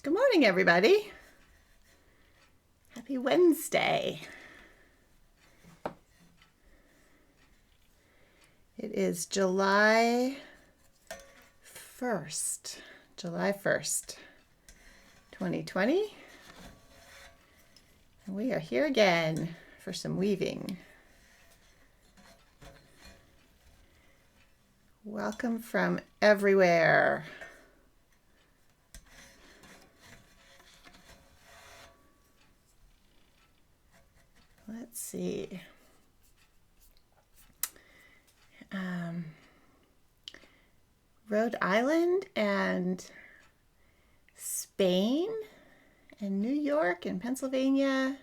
Good morning, everybody. Happy Wednesday. It is July 1st, 2020. And we are here again for some weaving. Welcome from everywhere. Let's see. Rhode Island and Spain and New York and Pennsylvania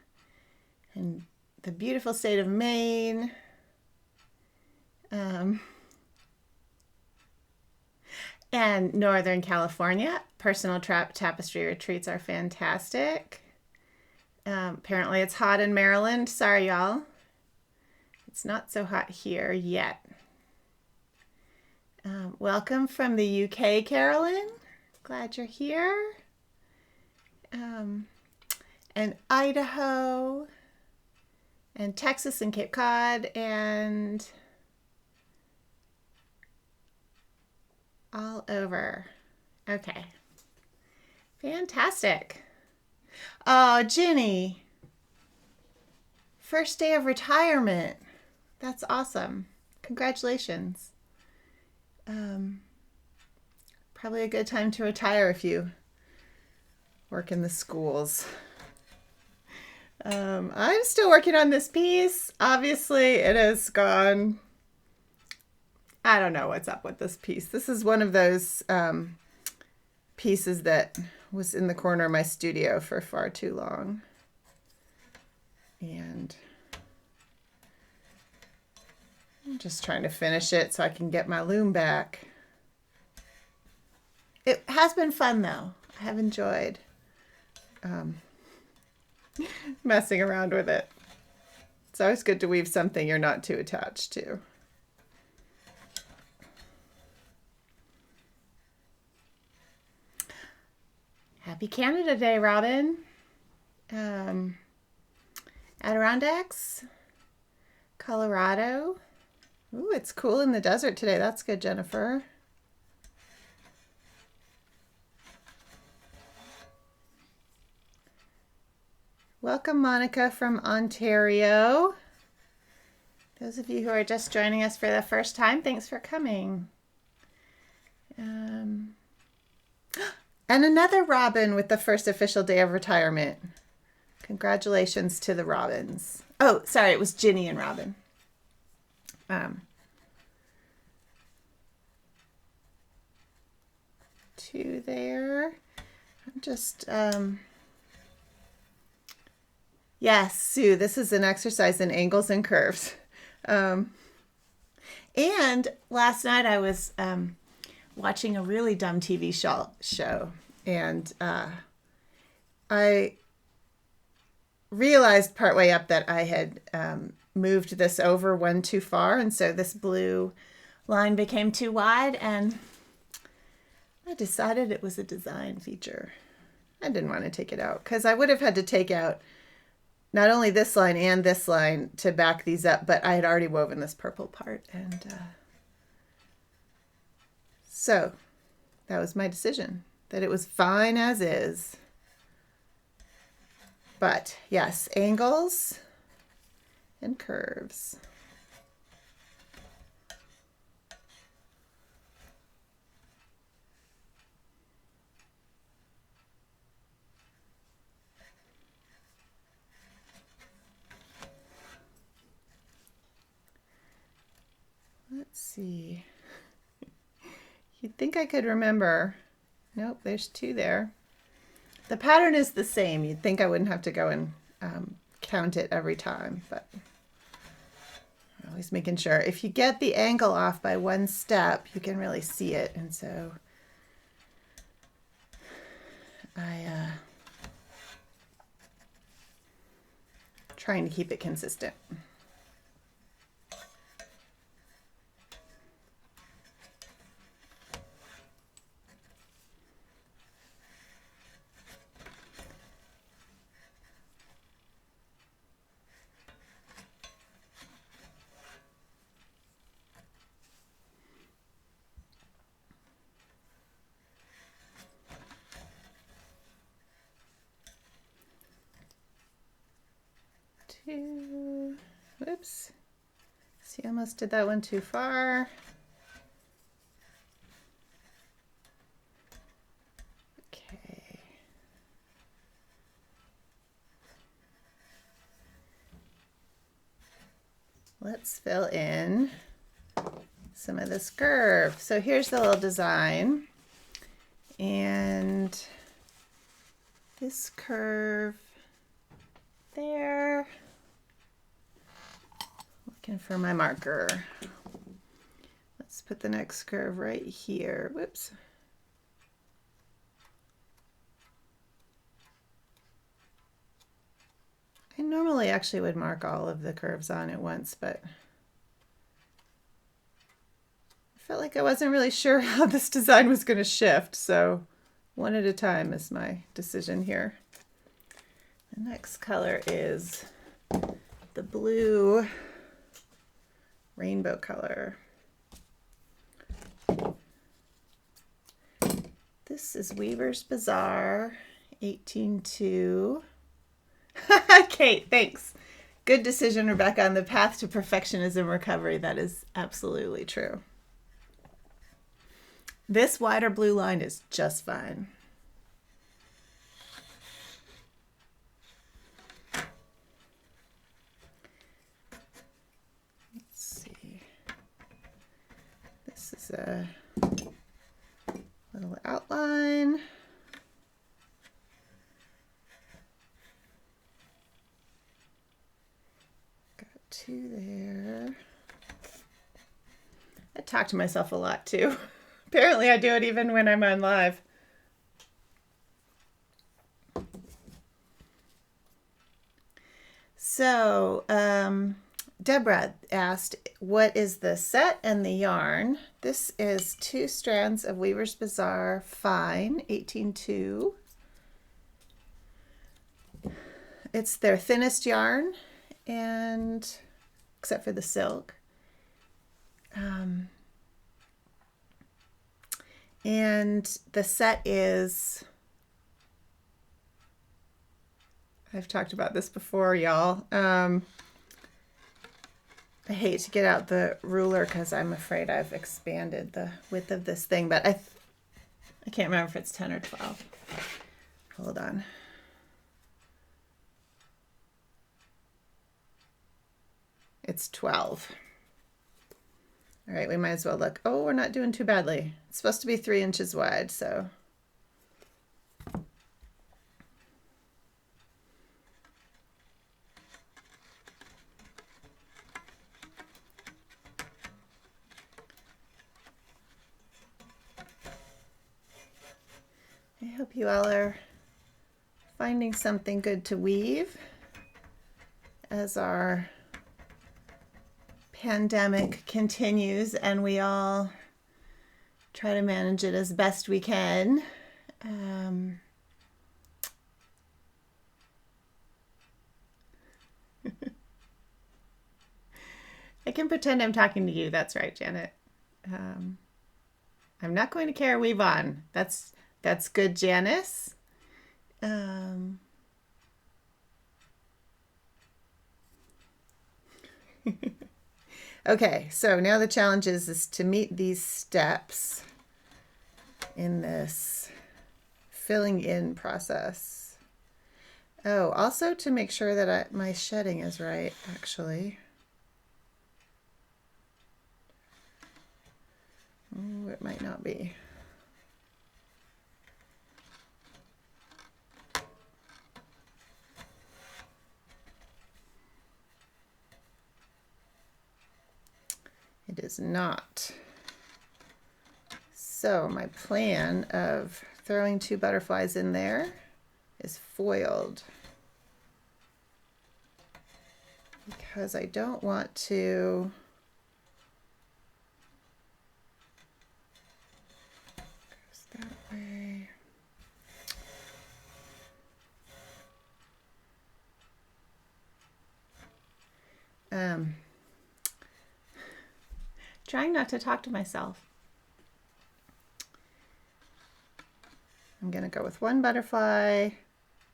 and the beautiful state of Maine. And Northern California. Personal tapestry retreats are fantastic. Apparently it's hot in Maryland. Sorry, y'all. It's not so hot here yet. Welcome from the UK, Carolyn. Glad you're here. And Idaho, and Texas and Cape Cod, and all over. Okay. Fantastic. Oh, Ginny. First day of retirement. That's awesome. Congratulations. Probably a good time to retire if you work in the schools. I'm still working on this piece. Obviously, it has gone. I don't know what's up with this piece. This is one of those pieces that was in the corner of my studio for far too long. And I'm just trying to finish it so I can get my loom back. It has been fun, though. I have enjoyed messing around with it. It's always good to weave something you're not too attached to. Happy Canada Day, Robin. Adirondacks, Colorado. Ooh, it's cool in the desert today. That's good, Jennifer. Welcome, Monica from Ontario. Those of you who are just joining us for the first time, thanks for coming. And another Robin with the first official day of retirement. Congratulations to the Robins. Oh, sorry, it was Ginny and Robin. Two there. I'm just, yes, Sue, this is an exercise in angles and curves. And last night I was watching a really dumb TV show, and I realized partway up that I had moved this over one too far, and so this blue line became too wide, and I decided it was a design feature. I didn't want to take it out because I would have had to take out not only this line and this line to back these up, but I had already woven this purple part, and so that was my decision, that it was fine as is. But yes, angles and curves. Let's see. You'd think I could remember. Nope, there's two there. The pattern is the same. You'd think I wouldn't have to go and count it every time, but always making sure. If you get the angle off by one step, you can really see it, and so trying to keep it consistent. 2. Whoops. See, I almost did that one too far. Okay. Let's fill in some of this curve. So here's the little design. And this curve there. Looking for my marker. Let's put the next curve right here. Whoops. I normally actually would mark all of the curves on at once, but I felt like I wasn't really sure how this design was going to shift, so one at a time is my decision here. The next color is the blue rainbow color. This is Weaver's Bazaar 18-2. Kate, thanks. Good decision, Rebecca, on the path to perfectionism recovery. That is absolutely true. This wider blue line is just fine. Let's see. This is a little outline. Got 2 there. I talk to myself a lot too. Apparently I do it even when I'm on live. So, Deborah asked, what is the set and the yarn? This is 2 strands of Weaver's Bazaar Fine 18-2. It's their thinnest yarn, and except for the silk. And the set is, I've talked about this before, y'all. I hate to get out the ruler because I'm afraid I've expanded the width of this thing, but I can't remember if it's 10 or 12. Hold on. It's 12. All right, we might as well look. Oh, we're not doing too badly. It's supposed to be 3 inches wide, so. I hope you all are finding something good to weave as our pandemic continues and we all try to manage it as best we can. I can pretend I'm talking to you. That's right, Janet. I'm not going to care. Weave on. That's good, Janice. Okay, so now the challenge is to meet these steps in this filling in process. Oh, also to make sure that my shedding is right, actually. Oh, it might not be. It is not. So my plan of throwing 2 butterflies in there is foiled because I don't want to goes that way. Trying not to talk to myself. I'm going to go with 1 butterfly.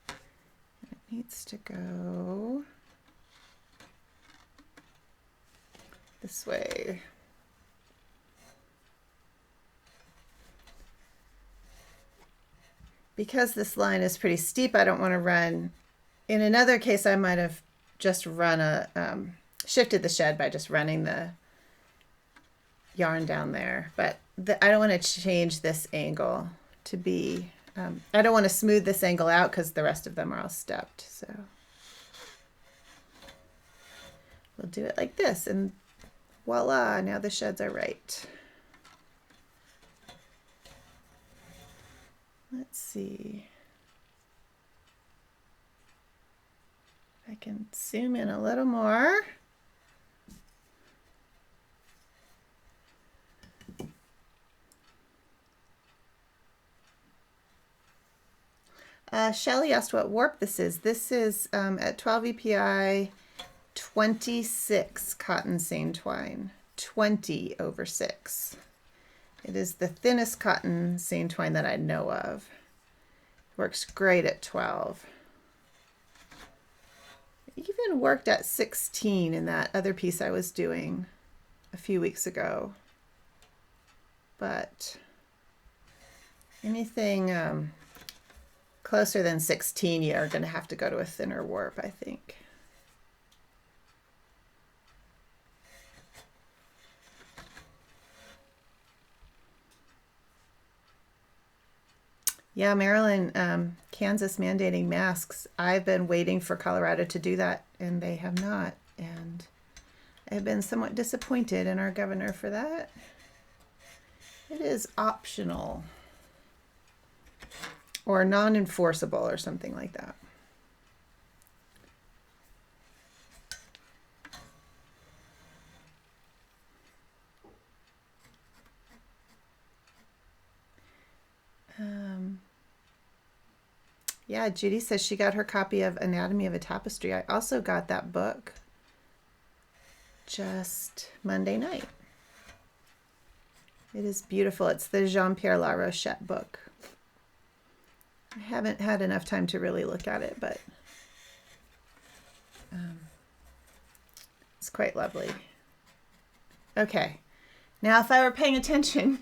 It needs to go this way. Because this line is pretty steep, I don't want to run. In another case, I might have just run shifted the shed by just running the yarn down there. But I don't want to change this angle to be, I don't want to smooth this angle out because the rest of them are all stepped. So we'll do it like this, and voila, now the sheds are right. Let's see. I can zoom in a little more. Shelly asked what warp this is. This is at 12 EPI 26 cotton seine twine, 20 over 6. It is the thinnest cotton seine twine that I know of. Works great at 12. It even worked at 16 in that other piece I was doing a few weeks ago. But anything closer than 16, you're going to have to go to a thinner warp, I think. Yeah, Maryland, Kansas mandating masks. I've been waiting for Colorado to do that, and they have not. And I've been somewhat disappointed in our governor for that. It is optional or non-enforceable or something like that. Yeah, Judy says she got her copy of Anatomy of a Tapestry. I also got that book just Monday night. It is beautiful. It's the Jean-Pierre La Rochette book. I haven't had enough time to really look at it, but it's quite lovely. Okay, now if I were paying attention,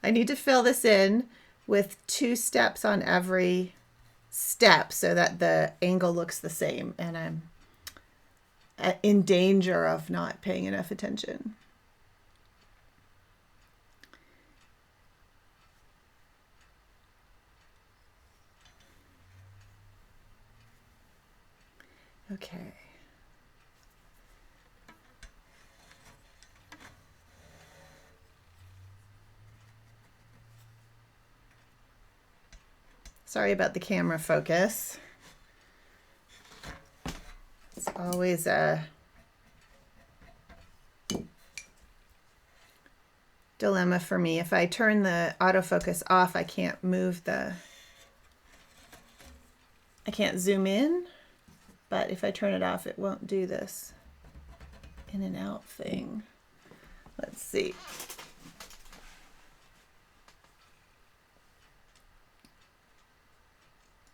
I need to fill this in with 2 steps on every step so that the angle looks the same, and I'm in danger of not paying enough attention. Okay. Sorry about the camera focus. It's always a dilemma for me. If I turn the autofocus off, I can't I can't zoom in, but if I turn it off, it won't do this in and out thing. Let's see.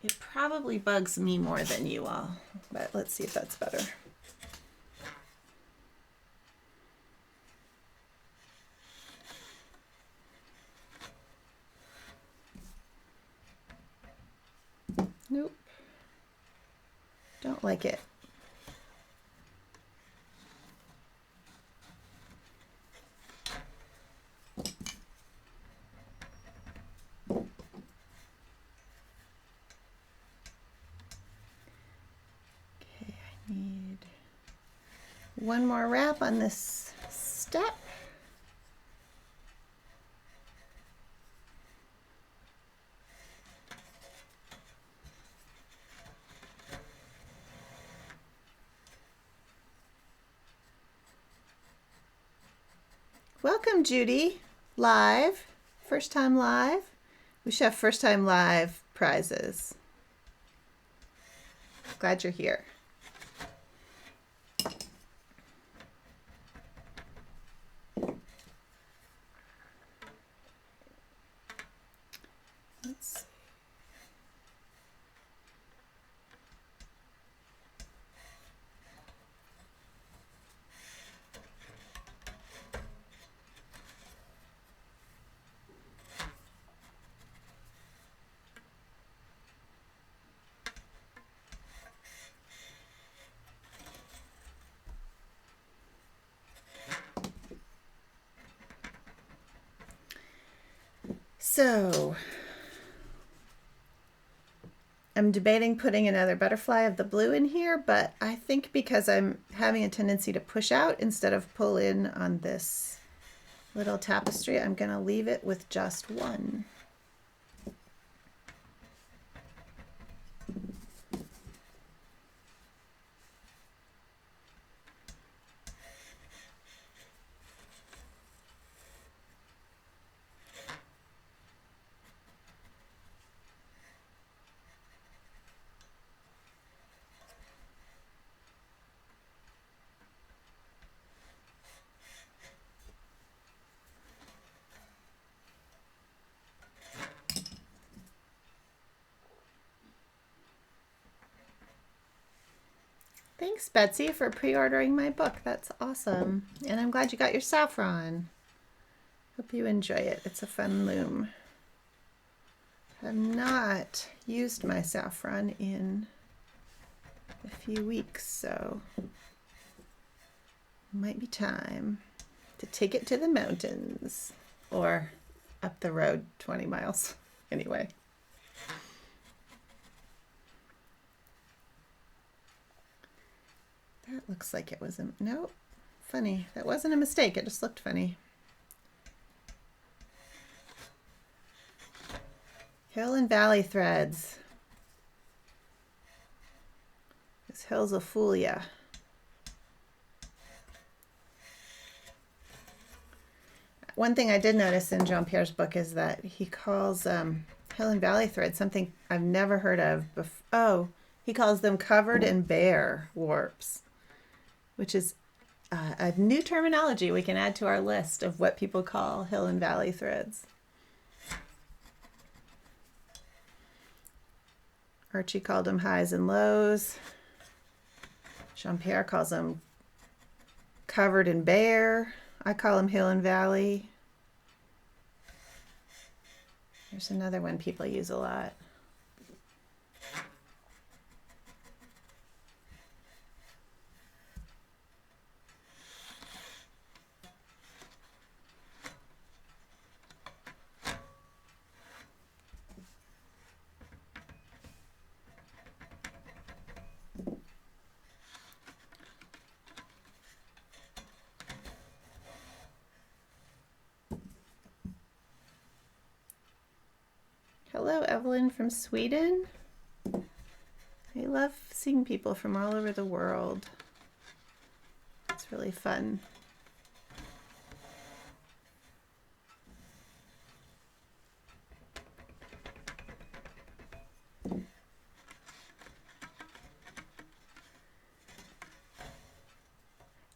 It probably bugs me more than you all, but let's see if that's better. Nope. Don't like it. Need one more wrap on this step. Welcome, Judy. Live. First time live. We should have first time live prizes. Glad you're here. So I'm debating putting another butterfly of the blue in here, but I think because I'm having a tendency to push out instead of pull in on this little tapestry, I'm going to leave it with just one. Thanks, Betsy, for pre-ordering my book. That's awesome. And I'm glad you got your saffron. Hope you enjoy it. It's a fun loom. I've not used my saffron in a few weeks, so it might be time to take it to the mountains or up the road 20 miles. Anyway. That looks like it was a, no, funny. That wasn't a mistake. It just looked funny. Hill and valley threads. These hills will fool ya. One thing I did notice in Jean-Pierre's book is that he calls Hill and valley threads something I've never heard of before. Oh, he calls them covered and bare warps, which is a new terminology we can add to our list of what people call hill and valley threads. Archie called them highs and lows. Jean-Pierre calls them covered and bare. I call them hill and valley. There's another one people use a lot. Hello, Evelyn from Sweden. I love seeing people from all over the world. It's really fun.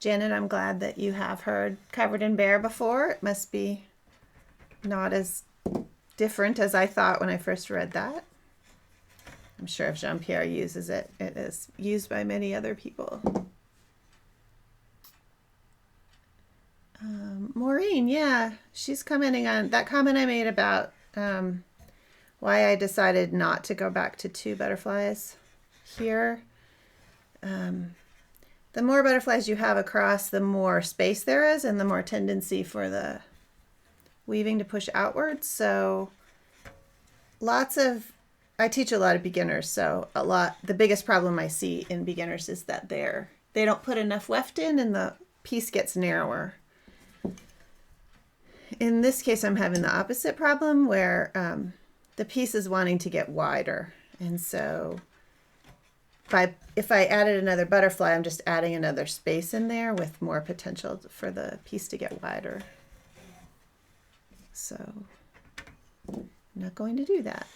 Janet, I'm glad that you have heard covered in bare before. It must be not as different as I thought when I first read that. I'm sure if Jean-Pierre uses it, it is used by many other people. Maureen, yeah, she's commenting on that comment I made about why I decided not to go back to 2 butterflies here. The more butterflies you have across, the more space there is and the more tendency for the weaving to push outwards. So I teach a lot of beginners, so the biggest problem I see in beginners is that they don't put enough weft in and the piece gets narrower. In this case, I'm having the opposite problem where the piece is wanting to get wider. And so if I added another butterfly, I'm just adding another space in there with more potential for the piece to get wider. So I'm not going to do that.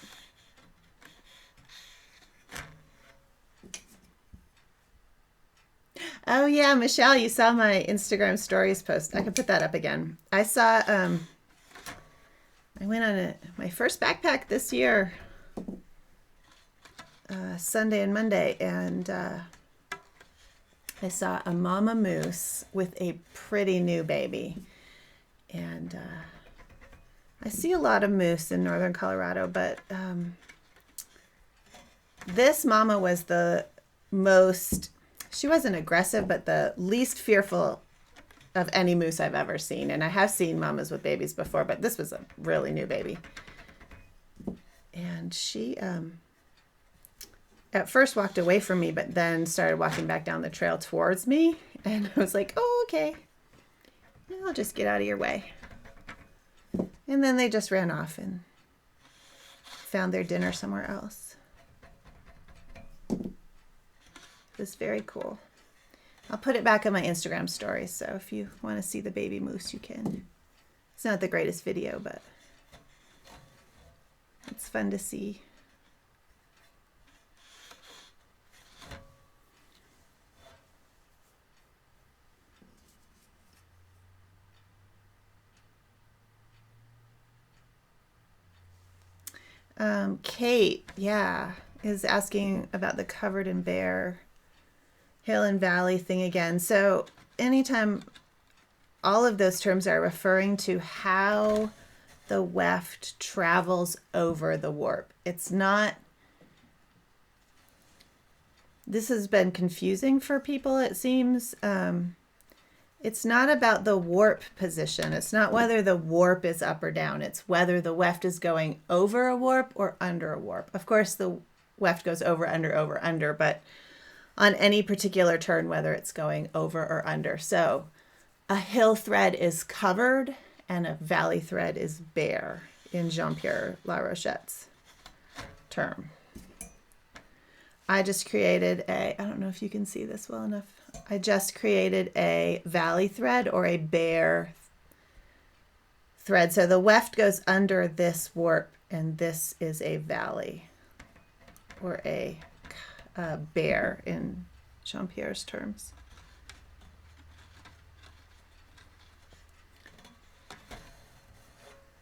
Oh yeah, Michelle, you saw my Instagram stories post. I can put that up again. I saw, I went on my first backpack this year, Sunday and Monday, and I saw a mama moose with a pretty new baby. And I see a lot of moose in northern Colorado, but this mama was the most, she wasn't aggressive, but the least fearful of any moose I've ever seen. And I have seen mamas with babies before, but this was a really new baby. And she at first walked away from me, but then started walking back down the trail towards me. And I was like, oh, okay. I'll just get out of your way. And then they just ran off and found their dinner somewhere else. It was very cool. I'll put it back on my Instagram story, so if you want to see the baby moose, you can. It's not the greatest video, but it's fun to see. Kate, yeah, is asking about the covered and bare hill and valley thing again. So anytime, all of those terms are referring to how the weft travels over the warp. It's not, this has been confusing for people, it seems. It's not about the warp position. It's not whether the warp is up or down. It's whether the weft is going over a warp or under a warp. Of course, the weft goes over, under, but on any particular turn, whether it's going over or under. So a hill thread is covered and a valley thread is bare in Jean-Pierre Larochette's term. I just created I don't know if you can see this well enough. I just created a valley thread or a bare thread. So the weft goes under this warp and this is a valley or a bare in Jean-Pierre's terms.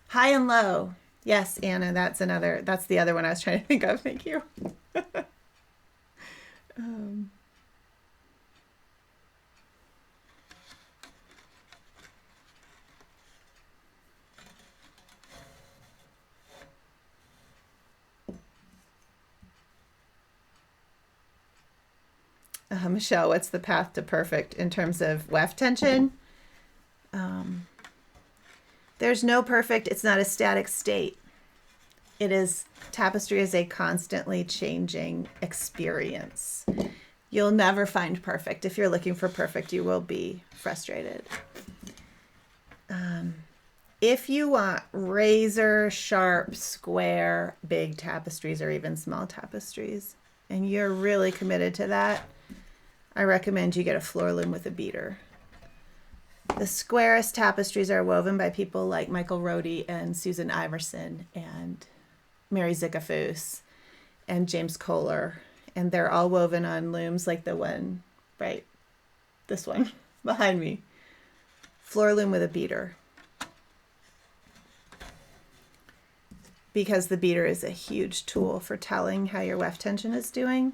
High and low. Yes, Anna, that's the other one I was trying to think of. Thank you. Michelle, what's the path to perfect in terms of weft tension? There's no perfect. It's not a static state. It is, tapestry is a constantly changing experience. You'll never find perfect. If you're looking for perfect, you will be frustrated. If you want razor sharp, square, big tapestries or even small tapestries, and you're really committed to that, I recommend you get a floor loom with a beater. The squarest tapestries are woven by people like Michael Rohde and Susan Iverson and Mary Zickafoos and James Kohler. And they're all woven on looms like the one, right, this one behind me. Floor loom with a beater. Because the beater is a huge tool for telling how your weft tension is doing.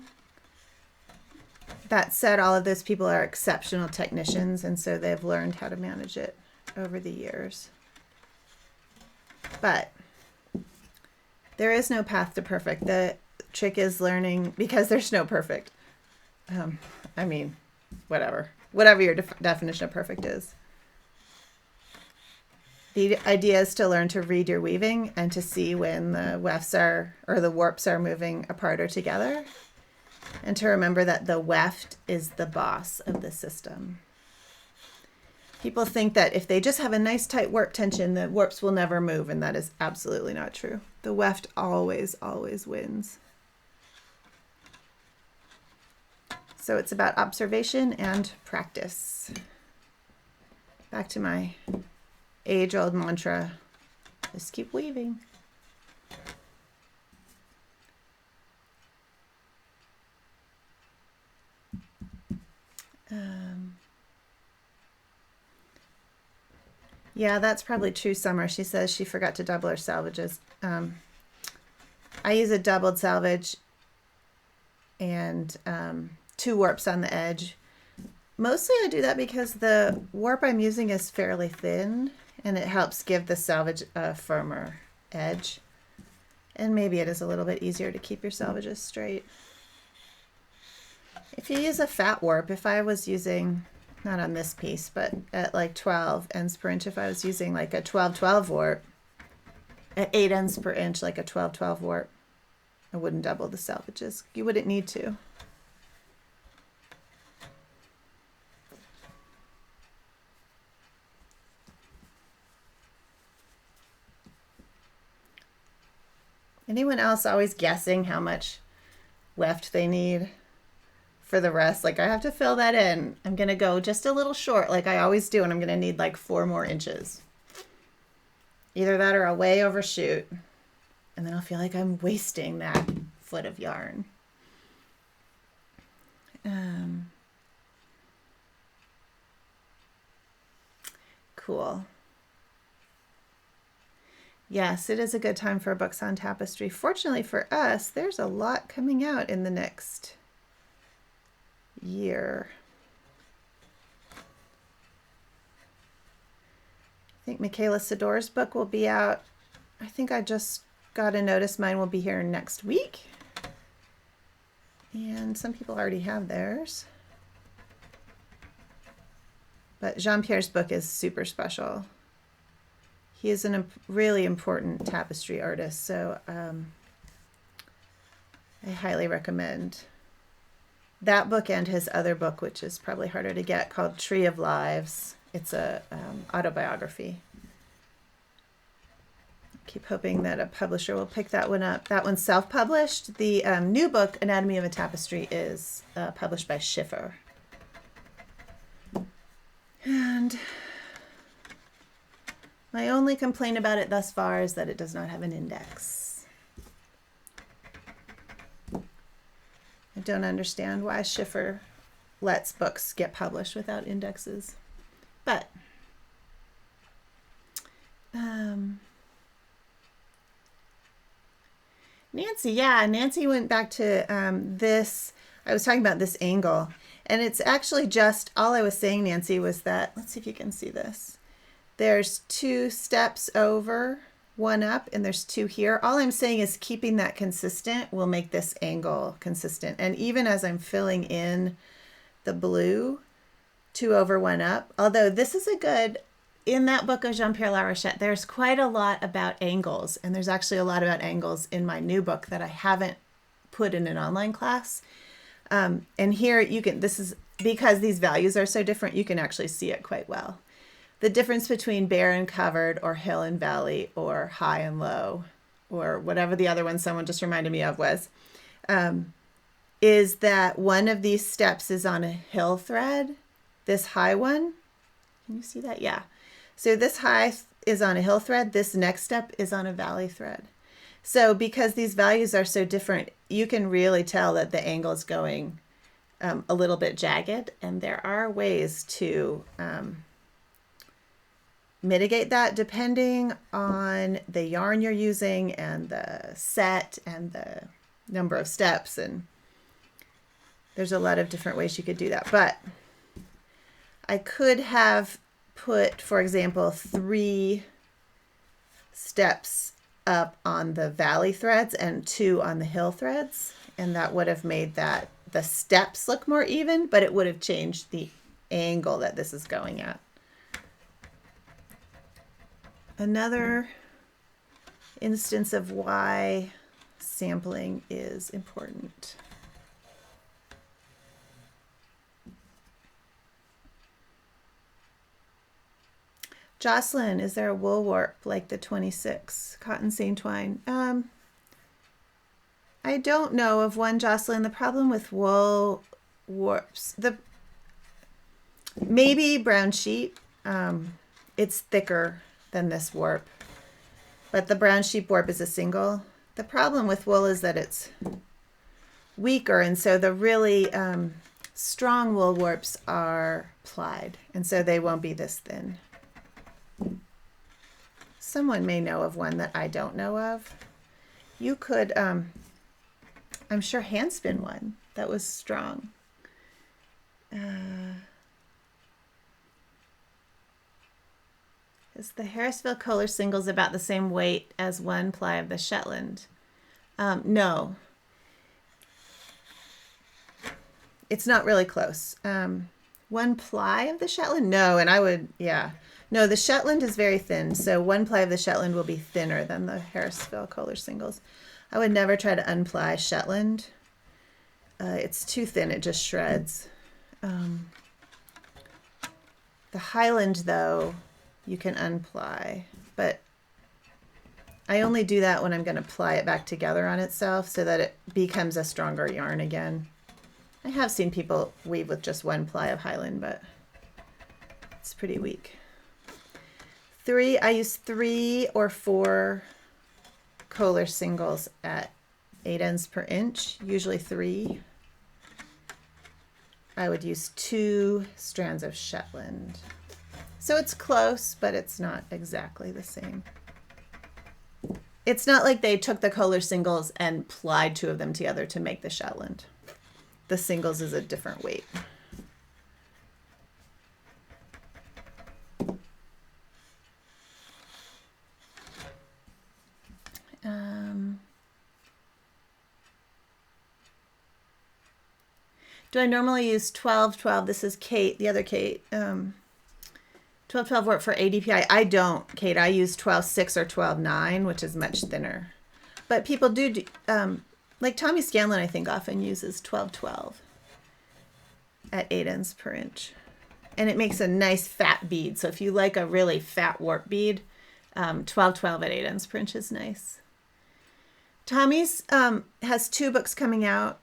That said, all of those people are exceptional technicians, and so they've learned how to manage it over the years. But there is no path to perfect. The trick is learning, because there's no perfect. I mean, whatever your definition of perfect is. The idea is to learn to read your weaving and to see when the wefts are, or the warps are moving apart or together. And to remember that the weft is the boss of the system. People think that if they just have a nice tight warp tension, the warps will never move, and that is absolutely not true. The weft always, always wins. So it's about observation and practice. Back to my age-old mantra, just keep weaving. Yeah, that's probably true, Summer. She says she forgot to double her salvages. I use a doubled salvage and 2 warps on the edge. Mostly I do that because the warp I'm using is fairly thin and it helps give the salvage a firmer edge. And maybe it is a little bit easier to keep your salvages straight. If you use a fat warp, if I was using, not on this piece, but at like 12 ends per inch, if I was using like a 12-12 warp, at 8 ends per inch, like a 12-12 warp. I wouldn't double the selvages. You wouldn't need to. Anyone else always guessing how much weft they need for the rest? Like, I have to fill that in. I'm going to go just a little short like I always do, and I'm going to need like 4 more inches. Either that or I'll way overshoot, and then I'll feel like I'm wasting that foot of yarn. Cool. Yes, it is a good time for books on tapestry. Fortunately for us, there's a lot coming out in the next year. I think Michaela Sador's book will be out. I think I just got a notice mine will be here next week. And some people already have theirs. But Jean-Pierre's book is super special. He is a really important tapestry artist, so I highly recommend that book and his other book, which is probably harder to get, called Tree of Lives. It's a autobiography. Keep hoping that a publisher will pick that one up. That one's self-published. The new book, Anatomy of a Tapestry, is published by Schiffer. And my only complaint about it thus far is that it does not have an index. I don't understand why Schiffer lets books get published without indexes. But Nancy went back to this. I was talking about this angle, and it's actually just, all I was saying, Nancy, was that, let's see if you can see this. There's 2 steps over, 1 up, and there's 2 here. All I'm saying is keeping that consistent will make this angle consistent. And even as I'm filling in the blue, 2 over, 1 up, although this is a good, in that book of Jean-Pierre Larochette, there's quite a lot about angles, and there's actually a lot about angles in my new book that I haven't put in an online class. And here you can, this is because these values are so different, you can actually see it quite well. The difference between bare and covered, or hill and valley, or high and low, or whatever the other one someone just reminded me of was, is that one of these steps is on a hill thread, this high one. Can you see that? Yeah. So this high is on a hill thread, this next step is on a valley thread. So because these values are so different, you can really tell that the angle is going a little bit jagged, and there are ways to mitigate that depending on the yarn you're using and the set and the number of steps, and there's a lot of different ways you could do that. But I could have put, for example, 3 steps up on the valley threads and 2 on the hill threads, and that would have made that the steps look more even, but it would have changed the angle that this is going at. Another instance of why sampling is important. Jocelyn, is there a wool warp like the 26 cotton seam twine? I don't know of one, Jocelyn. The problem with wool warps, maybe brown sheep, it's thicker than this warp, but the brown sheep warp is a single. The problem with wool is that it's weaker, and so the really strong wool warps are plied, and so they won't be this thin. Someone may know of one that I don't know of. You could, I'm sure handspin one that was strong. Is the Harrisville Kohler singles about the same weight as 1 ply of the Shetland? No. It's not really close. 1 ply of the Shetland? No, and I would, yeah. No, the Shetland is very thin, so one ply of the Shetland will be thinner than the Harrisville Kohler singles. I would never try to unply Shetland. It's too thin, it just shreds. The Highland, though, you can unply, but I only do that when I'm going to ply it back together on itself so that it becomes a stronger yarn again. I have seen people weave with just one ply of Highland, but it's pretty weak. I use 3 or 4 Kohler singles at 8 ends per inch, usually 3. I would use 2 strands of Shetland. So it's close, but it's not exactly the same. It's not like they took the Kohler singles and plied 2 of them together to make the Shetland. The singles is a different weight. Do I normally use 12-12? This is Kate, the other Kate. 12-12 work for ADPI. I don't, Kate. I use 12-6 or 12-9, which is much thinner. But people do, like Tommy Scanlon, I think, often uses 12-12 at 8 ends per inch. And it makes a nice fat bead. So if you like a really fat warp bead, 12-12 at 8 ends per inch is nice. Tommy's has 2 books coming out.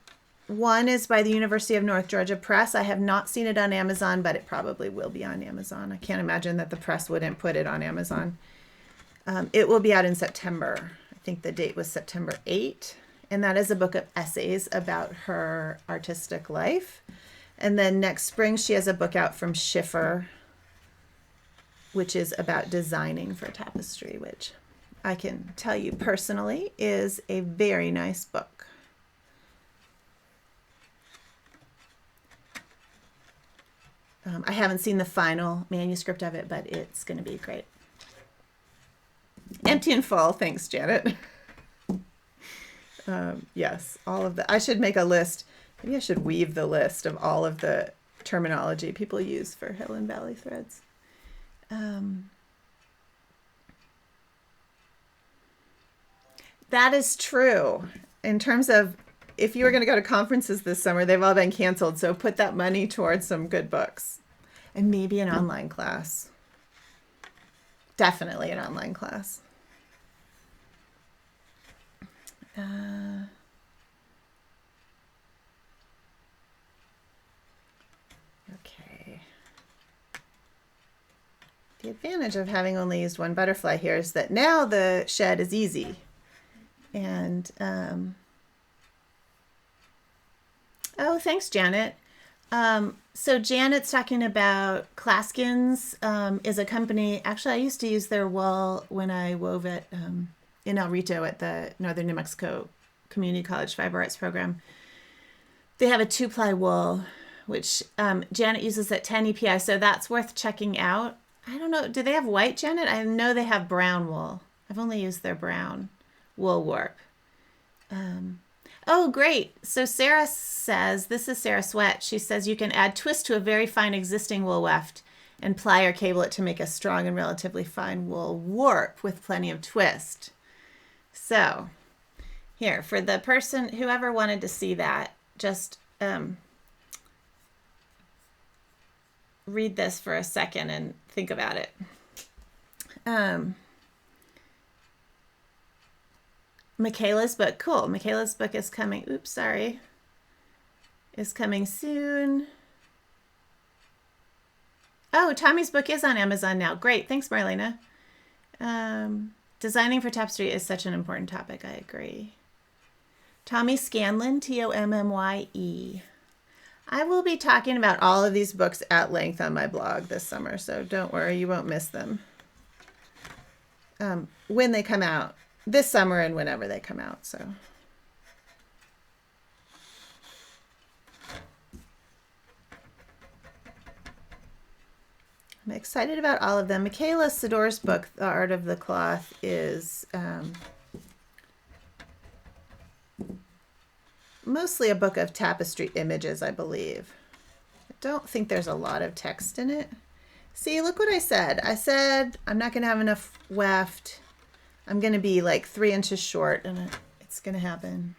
One is by the University of North Georgia Press. I have not seen it on Amazon, but it probably will be on Amazon. I can't imagine that the press wouldn't put it on Amazon. It will be out in September. I think the date was September 8. And that is a book of essays about her artistic life. And then next spring, she has a book out from Schiffer, which is about designing for Tapestry, which I can tell you personally is a very nice book. I haven't seen the final manuscript of it, but it's going to be great. Empty and full. Thanks, Janet. Yes, all of the. I should make a list. Maybe I should weave the list of all of the terminology people use for Hill and Valley threads. That is true. In terms of if you were going to go to conferences this summer, they've all been canceled. So put that money towards some good books and maybe an online class. Definitely an online class. Okay. The advantage of having only used one butterfly here is that now the shed is easy. And, oh, thanks, Janet. So Janet's talking about Claskins is a company. Actually, I used to use their wool when I wove it in El Rito at the Northern New Mexico Community College Fiber Arts program. They have a 2-ply wool, which Janet uses at 10 EPI, so that's worth checking out. I don't know. Do they have white, Janet? I know they have brown wool. I've only used their brown wool warp. Oh, great. So Sarah says, this is Sarah Sweat. She says you can add twist to a very fine existing wool weft and ply or cable it to make a strong and relatively fine wool warp with plenty of twist. So here, for the person, whoever wanted to see that, just read this for a second and think about it. Michaela's book. Cool. Michaela's book is coming. Oops, sorry. Is coming soon. Oh, Tommy's book is on Amazon now. Great. Thanks, Marlena. Designing for Tapestry is such an important topic. I agree. Tommy Scanlon, Tommye. I will be talking about all of these books at length on my blog this summer, so don't worry, you won't miss them. When they come out. This summer and whenever they come out. So I'm excited about all of them. Michaela Sidor's book, The Art of the Cloth, is mostly a book of tapestry images, I believe. I don't think there's a lot of text in it. See, look what I said. I said I'm not going to have enough weft. I'm going to be like 3 inches short, and it's going to happen.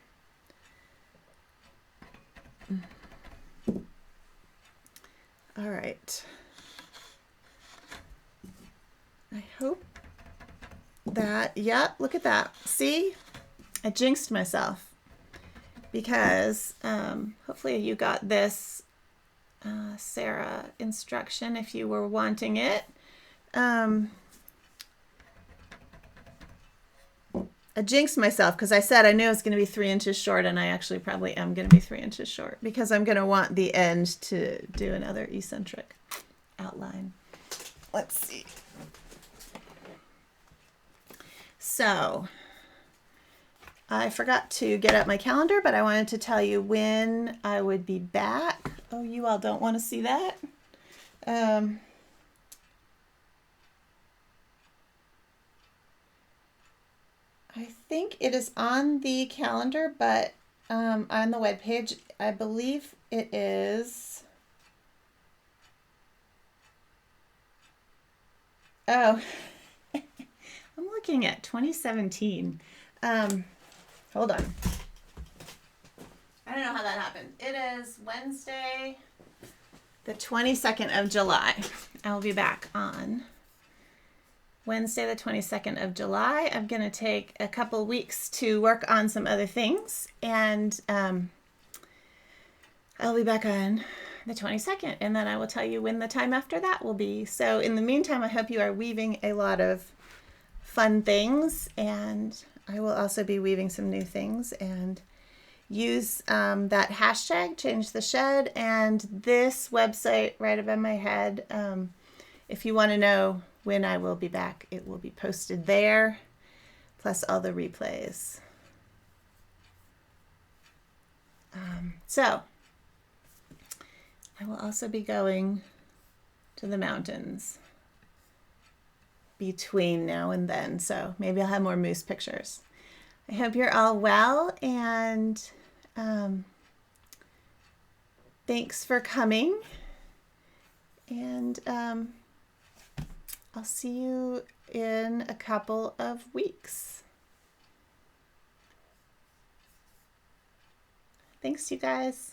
All right. I hope that, yeah, look at that. See, I jinxed myself because hopefully you got this Sarah instruction if you were wanting it. I jinxed myself because I said I knew I was going to be 3 inches short, and I actually probably am going to be 3 inches short because I'm going to want the end to do another eccentric outline. Let's see. So I forgot to get out my calendar, but I wanted to tell you when I would be back. Oh, you all don't want to see that? I think it is on the calendar, but on the webpage, I believe it is. Oh, I'm looking at 2017. Hold on. I don't know how that happened. It is Wednesday, the 22nd of July. I will be back on Wednesday, the 22nd of July. I'm going to take a couple weeks to work on some other things, and I'll be back on the 22nd, and then I will tell you when the time after that will be. So in the meantime, I hope you are weaving a lot of fun things, and I will also be weaving some new things, and use that hashtag, changetheshed, and this website right above my head. If you want to know when I will be back, it will be posted there, plus all the replays. So I will also be going to the mountains between now and then, so maybe I'll have more moose pictures. I hope you're all well, and thanks for coming, and I'll see you in a couple of weeks. Thanks, you guys.